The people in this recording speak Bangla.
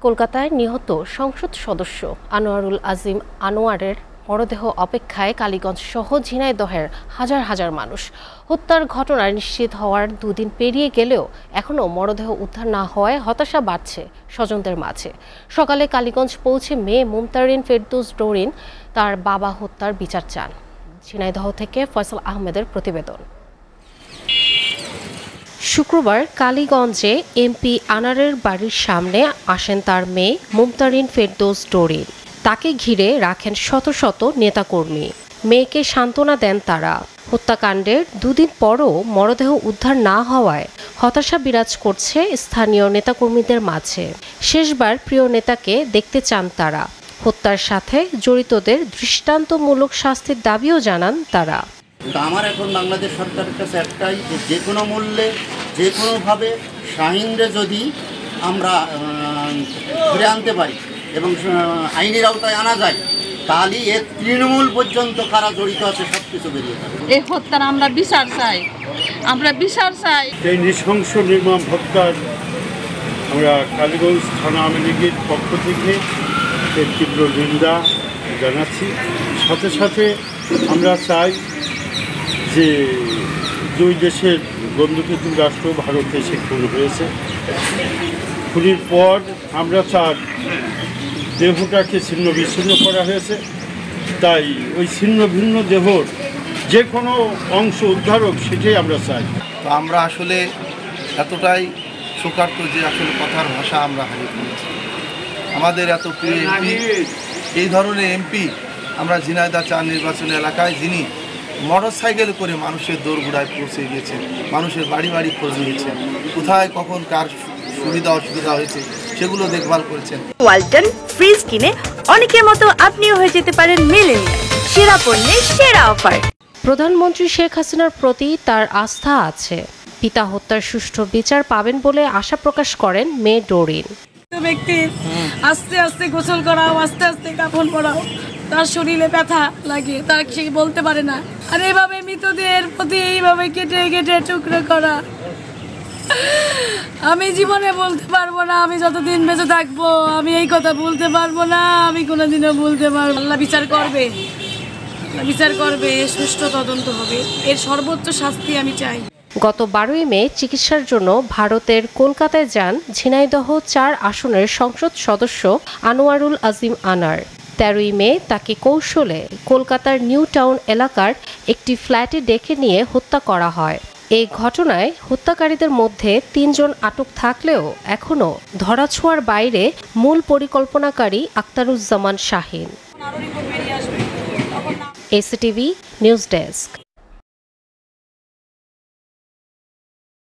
কলকাতায় নিহত সংসদ সদস্য আনোয়ারুল আজিম আনোয়ারের মরদেহ অপেক্ষায় কালীগঞ্জ সহ ঝিনাইদহের হাজার হাজার মানুষ। হত্যার ঘটনা নিশ্চিত হওয়ার দুদিন পেরিয়ে গেলেও এখনও মরদেহ উদ্ধার না হওয়ায় হতাশা বাড়ছে স্বজনদের মাঝে। সকালে কালীগঞ্জ পৌঁছে মেয়ে মুমতারিন ফেরদৌস ডোরিন তার বাবা হত্যার বিচার চান। ঝিনাইদহ থেকে ফয়সাল আহমেদের প্রতিবেদন। শুক্রবার কালীগঞ্জে এমপি আনারের বাড়ির সামনে আসেন তার মেয়ে মুমতারিন ফেরদৌস ডোরিন। তাকে ঘিরে রাখেন শত শত নেতাকর্মী। মেয়েকে সান্ত্বনা দেন তারা। হত্যাকাণ্ডের দুদিন পরও মরদেহ উদ্ধার না হওয়ায় হতাশা বিরাজ করছে স্থানীয় নেতাকর্মীদের মাঝে। শেষবার প্রিয় নেতাকে দেখতে চান তারা। হত্যার সাথে জড়িতদের দৃষ্টান্তমূলক শাস্তির দাবিও জানান তারা। আমার এখন বাংলাদেশ সরকারের কাছে একটাই, যে কোনো মূল্যে যে কোনোভাবে শাহিনরে যদি আমরা ফিরে আনতে পারি এবং আইনের আওতায় আনা যায়, তাহলে এর তৃণমূল পর্যন্ত কারা জড়িত আছে সব কিছু বেরিয়ে যাবে। এই হত্যার আমরা বিচার চাই, এই নৃশংস নির্মম হত্যার আমরা কালীগঞ্জ থানা আওয়ামী লীগের পক্ষ থেকে এর তীব্র নিন্দা জানাচ্ছি। সাথে সাথে আমরা চাই যে দুই দেশের বন্ধুপ্রতিম রাষ্ট্র ভারত এসে খুন হয়েছে। খুনের পর আমরা চাই দেহটাকে ছিন্ন বিচ্ছিন্ন করা হয়েছে, তাই ওই ছিন্ন ভিন্ন দেহর যে কোনো অংশ উদ্ধারক সেটাই আমরা চাই। তো আমরা আসলে এতটাই শোকার্ত যে আসলে কথার ভাষা আমরা হারিয়ে ফেলেছি। আমাদের এত প্রিয় এমপি, এই ধরনের এমপি আমরা ঝিনাইদহ ৪ নির্বাচনী এলাকায়, যিনি মোটরসাইকেল করে মানুষের দোরগোড়ায় পৌঁছে গিয়েছেন, মানুষের বাড়ি বাড়ি খোঁজ নিয়েছেন, কোথায় কখন কার সুবিধা অসুবিধা হয়েছে সেগুলো দেখভাল করেছেন। ওয়ালটন ফ্রিজ কিনে অনেকের মতো আপনিও হয়ে যেতে পারেন মিলেনিয়াল। সেরা পণ্যের সেরা অফার। প্রধানমন্ত্রী শেখ হাসিনার প্রতি তার আস্থা আছে। পিতা হত্যার সুষ্ঠু বিচার পাবেন বলে আশা প্রকাশ করেন মেয়ে ডোরিন। ব্যক্তির আস্তে আস্তে গোসল করাও, আস্তে আস্তে কাফন পরাও, তার শরীরে ব্যথা লাগে, তার সে বলতে পারে না। আর এইভাবে মৃতদেহের প্রতি এইভাবে কেটে কেটে টুকরো করা, আমি জীবনে বলতে পারবো না। আমি যতদিন বেঁচে থাকবো আমি এই কথা বলতে পারবো না, আমি কোনোদিনও বলতে পারবো। আল্লাহ বিচার করবে, বিচার করবে, সুষ্ঠু তদন্ত হবে, এর সর্বোচ্চ শাস্তি আমি চাই। গত 12ই মে চিকিৎসার জন্য ভারতের কলকাতায় যান ঝিনাইদহ ৪ আসনের সংসদ সদস্য আনোয়ারুল আজিম আনার। 13ই মে তাকে কৌশলে কলকাতার নিউ টাউন এলাকার একটি ফ্ল্যাটে ডেকে নিয়ে হত্যা করা হয়। এই ঘটনায় হত্যাকারীদের মধ্যে 3 জন আটক থাকলেও এখনও ধরাছোঁয়ার বাইরে মূল পরিকল্পনাকারী Akhtaruzzaman Shahin. STV news desk.